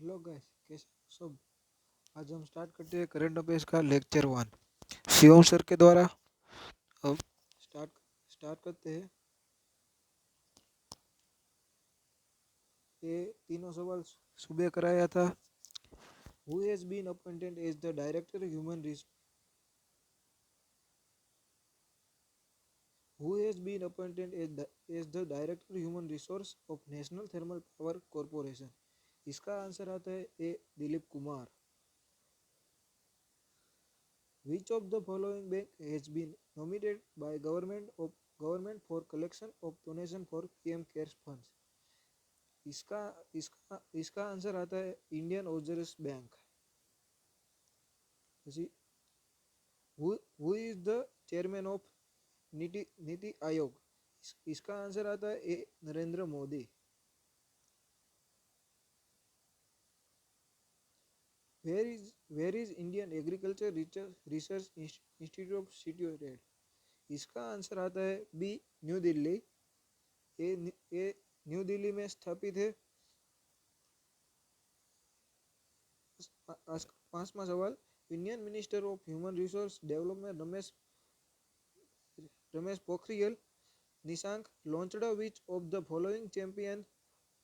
Hello guys, कैसे हो सब। आज हम स्टार्ट करते हैं करंट अफेयर्स का लेक्चर 1 शिवम सर के द्वारा। अब स्टार्ट स्टार्ट करते हैं। ये तीनों सवाल सुबह कराया था। Who has been appointed as the director human res who has been appointed as the director human resource of national thermal power corporation. इसका आंसर आता है ए Dilip Kumar. Which of the following bank has been nominated by government for collection of donation for PM CARES funds? इसका इसका इसका answer आता है Indian overseas bank. Who is the chairman of NITI Aayog? इसका answer आता है A Narendra Modi. Where is Indian agriculture research institute situated? इसका answer आता है बी न्यू दिल्ली। ये न्यू दिल्ली में स्थापित है। आज का पांचवा सवाल, Indian minister of human resource development Ramesh Pokhriyal Nishank launched which of the following champion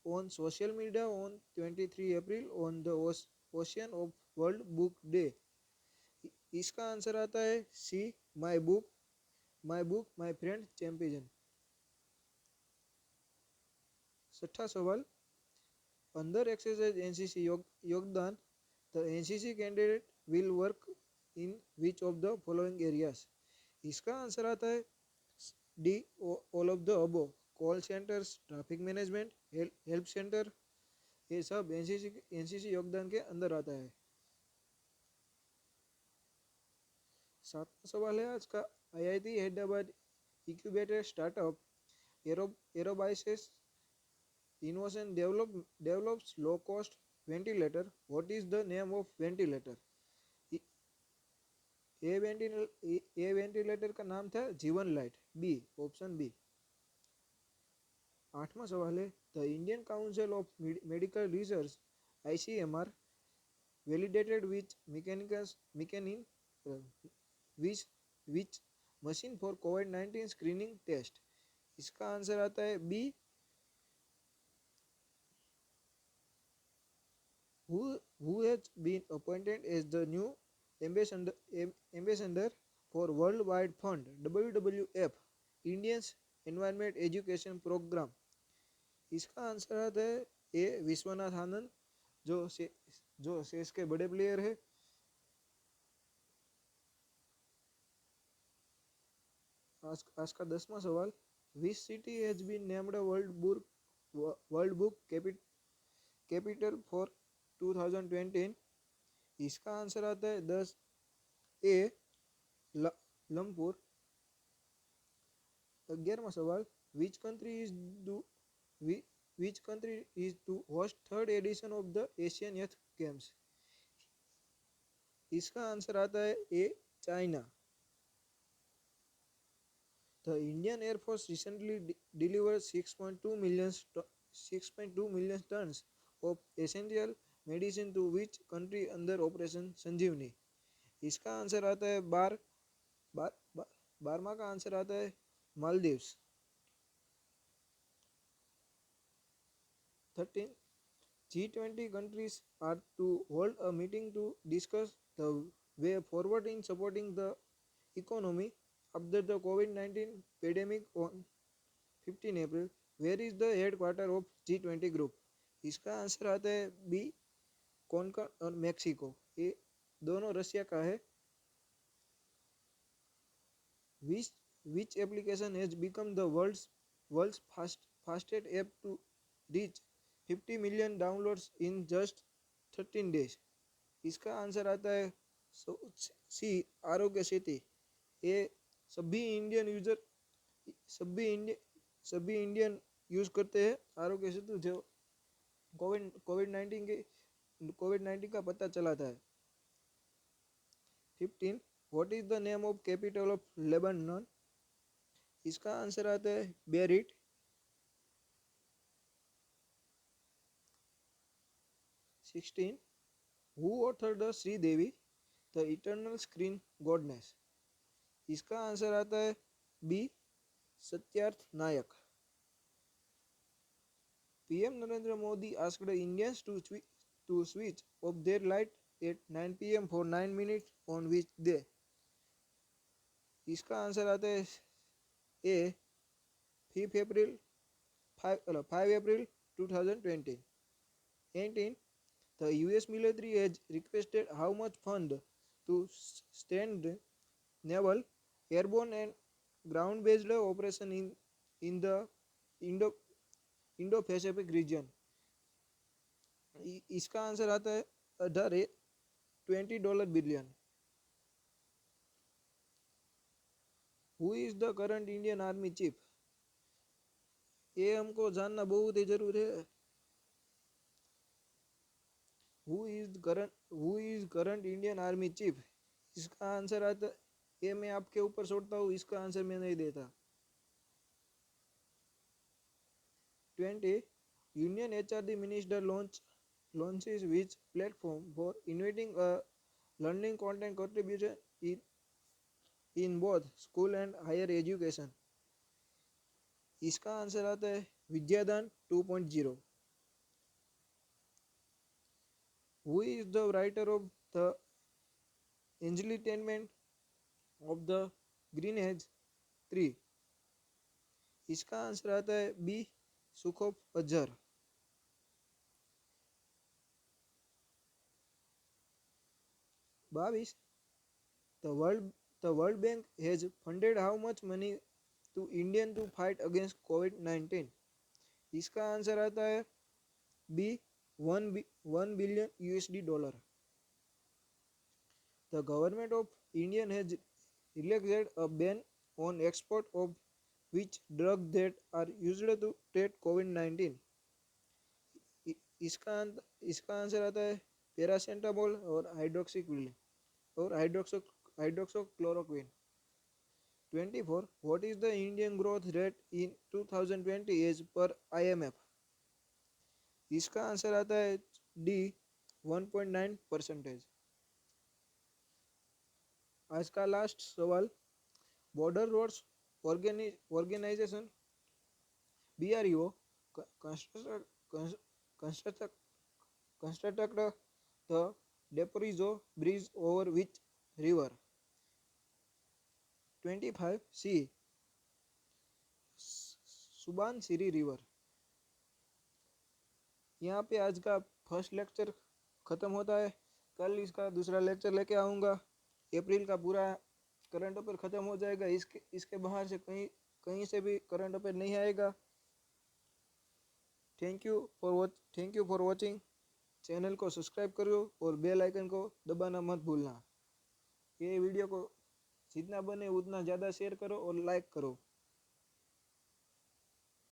on social media on 23 April on the Ocean of World Book Day? इसका आंसर आता है C my book my friend champion. छठा सवाल, under exercise NCC योगदान the NCC candidate will work in which of the following areas? इसका answer आता है D all of the above. Call centres, traffic management, help centre, ये सब NCC योगदान के अंदर आता है। सातवां सवाल है आज का, IIT Hyderabad incubator startup Aerobiosys innovation develops low cost ventilator. What is the name of ventilator? A ventilator का नाम था जीवन लाइट। B, option B. आठवां सवाल है, the Indian council of medical research ICMR validated which which machine for COVID-19 screening test? इसका answer आता है B. who has been appointed as the new ambassador for World Wide Fund WWF Indians Environment Education Program? इसका answer आता है ए विश्वनाथ आनंद, जो शेष के बड़े प्लेयर है। आज का 10वां सवाल, which city has been named world book capital for 2020? इसका आंसर आता है 10 ए लमपुर। 11वां सवाल, which country is to host third edition of the Asian youth games? इसका आंसर आता है A China. The Indian Air Force recently delivered 6.2 million tons of essential medicine to which country under Operation Sanjeevani? इसका answer आता है बार 12वां का answer आता है Maldives. 13 G20 countries are to hold a meeting to discuss the way forward in supporting the economy after the COVID-19 pandemic on 15 April. Where is the headquarter of G20 group? इसका answer आता है B कोनकन और Mexico. ये दोनों Russia का है। Which application has become the world's fastest app to reach 50 million downloads in just 13 days? इसका answer आता है सी आरोग्य सेतु। ये सभी इंडियन यूज करते हैं आरोग्य सेतु, जो कोविड 19 का पता चलाता है। 15 what is the name of capital of Lebanon? इसका आंसर आता है Beirut. 16. Who authored the Sri Devi, the eternal screen goddess? इसका आंसर आता है B, Satyarth Nayak. PM Narendra Modi asked Indians to switch off their light at 9 p.m. for 9 minutes on which day? इसका answer आता है ए, 5 April 5 April 2020. 18. The US military has requested how much fund to stand naval, airborne and ground-based operation in the Indo Indo-Pacific region? इसका answer आता है 20 billion. Who is the current Indian Army chief? ये हमको जानना बहुत ही जरूर है. Who is current Indian Army chief? इसका आंसर आता है, ये मैं आपके ऊपर छोड़ता हूँ, इसका आंसर मैं नहीं देता. 20. Union HRD Minister launches which platform for inviting a learning content contribution in both school and higher education? इसका आंसर आता है विद्यादान 2.0. Who is the writer of the Enlightenment of the Green Age 3? इसका answer आता है B, सुखोफ Azhar. 22. The World Bank has funded how much money to India to fight against COVID-19? इसका answer आता है B, $1 billion USD. The government of India has relaxed a ban on export of which drugs that are used to treat COVID-19? इसका answer आता है पैरासेटामोल और hydroxychloroquine. 24. What is the Indian growth rate in 2020 as per IMF? इसका answer आता है D, 1.9%. आज का last सवाल. Border roads organisation BRO constructed the Deprezo bridge over which river? 25. C, Subansiri river. यहाँ पे आज का फर्स्ट लेक्चर ख़त्म होता है. कल इसका दूसरा लेक्चर लेके आऊँगा. अप्रैल का पूरा करंट अफेयर ख़त्म हो जाएगा. इसके बाहर से कहीं से भी करंट अफेयर नहीं आएगा. Thank you for watching. Channel को सब्सक्राइब करो और बेल आइकन को दबाना मत भूलना. ये वीडियो को जितना बने उतना ज़्यादा शेयर करो और लाइक करो.